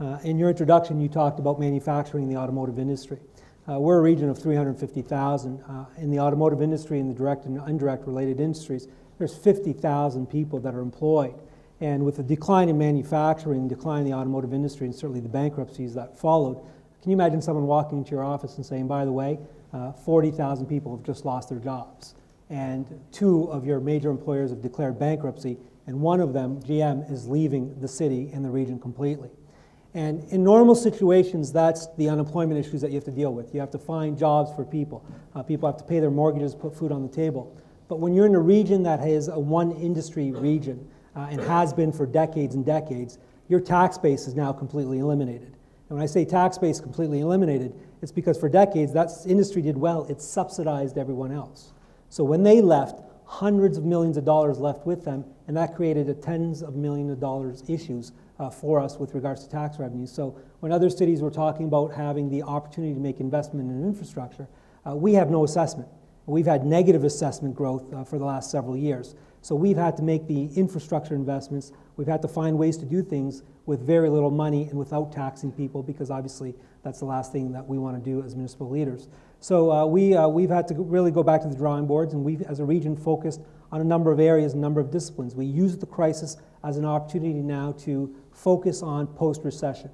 In your introduction, you talked about manufacturing in the automotive industry. We're a region of 350,000. In the automotive industry, in the direct and indirect related industries, there's 50,000 people that are employed. And with the decline in manufacturing, decline in the automotive industry, and certainly the bankruptcies that followed, can you imagine someone walking into your office and saying, by the way, 40,000 people have just lost their jobs, and 2 of your major employers have declared bankruptcy, and one of them, GM, is leaving the city and the region completely. And in normal situations, that's the unemployment issues that you have to deal with. You have to find jobs for people. People have to pay their mortgages, put food on the table. But when you're in a region that is a one industry region, and has been for decades and decades, your tax base is now completely eliminated. And when I say tax base completely eliminated, it's because for decades that industry did well. It subsidized everyone else. So when they left, hundreds of millions of dollars left with them, and that created tens of millions of dollars issues for us with regards to tax revenues. So when other cities were talking about having the opportunity to make investment in infrastructure, we have no assessment. We've had negative assessment growth for the last several years. So we've had to make the infrastructure investments. We've had to find ways to do things with very little money and without taxing people, because obviously that's the last thing that we want to do as municipal leaders. So we've had to really go back to the drawing boards, and we've, as a region, focused on a number of areas, a number of disciplines. We used the crisis as an opportunity now to focus on post-recession,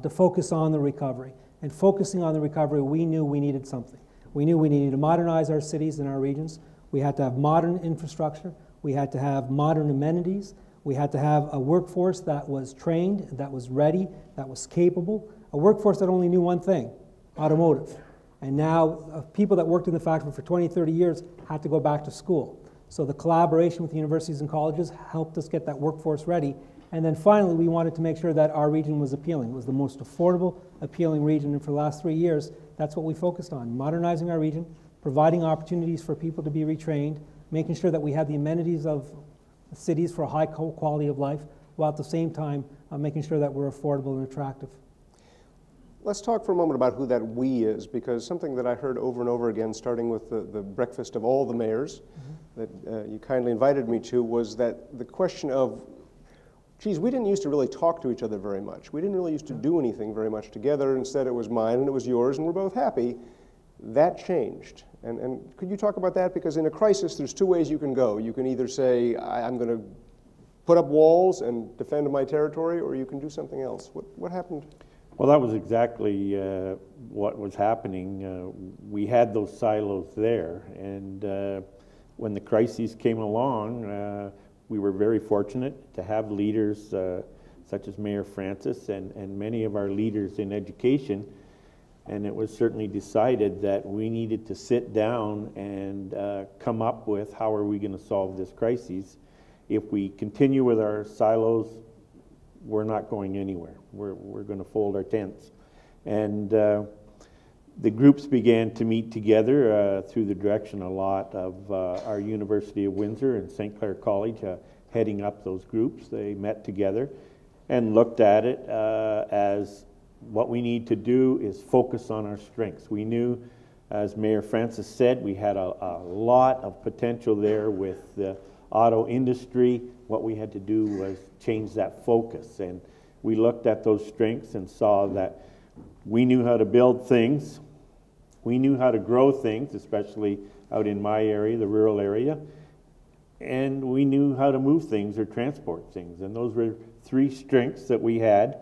to focus on the recovery. And focusing on the recovery, we knew we needed something. We knew we needed to modernize our cities and our regions. We had to have modern infrastructure. We had to have modern amenities. We had to have a workforce that was trained, that was ready, that was capable, a workforce that only knew one thing, automotive. And now people that worked in the factory for 20, 30 years had to go back to school. So the collaboration with the universities and colleges helped us get that workforce ready. And then finally, we wanted to make sure that our region was appealing. It was the most affordable, appealing region. And for the last 3 years, that's what we focused on, modernizing our region, providing opportunities for people to be retrained, making sure that we have the amenities of cities for a high quality of life, while at the same time making sure that we're affordable and attractive. Let's talk for a moment about who that we is, because something that I heard over and over again, starting with the breakfast of all the mayors that you kindly invited me to, was that the question of, geez, we didn't used to really talk to each other very much. We didn't really used to do anything very much together. Instead, it was mine and it was yours, and we're both happy. That changed. And could you talk about that? Because in a crisis, there's 2 ways you can go. You can either say, I'm going to put up walls and defend my territory, or you can do something else. What happened? Well, that was exactly what was happening. We had those silos there, and when the crises came along, we were very fortunate to have leaders such as Mayor Francis and many of our leaders in education. And it was certainly decided that we needed to sit down and come up with how are we going to solve this crisis. If we continue with our silos, we're not going anywhere. We're going to fold our tents. And the groups began to meet together through the direction a lot of our University of Windsor and St. Clair College heading up those groups. They met together and looked at it as what we need to do is focus on our strengths. We knew, as Mayor Francis said, we had a lot of potential there with the auto industry. What we had to do was change that focus, and we looked at those strengths and saw that we knew how to build things, we knew how to grow things, especially out in my area, the rural area, and we knew how to move things or transport things. And those were 3 strengths that we had,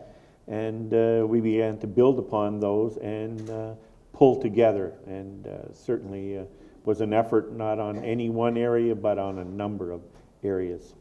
and we began to build upon those and pull together, and certainly was an effort not on any one area but on a number of areas.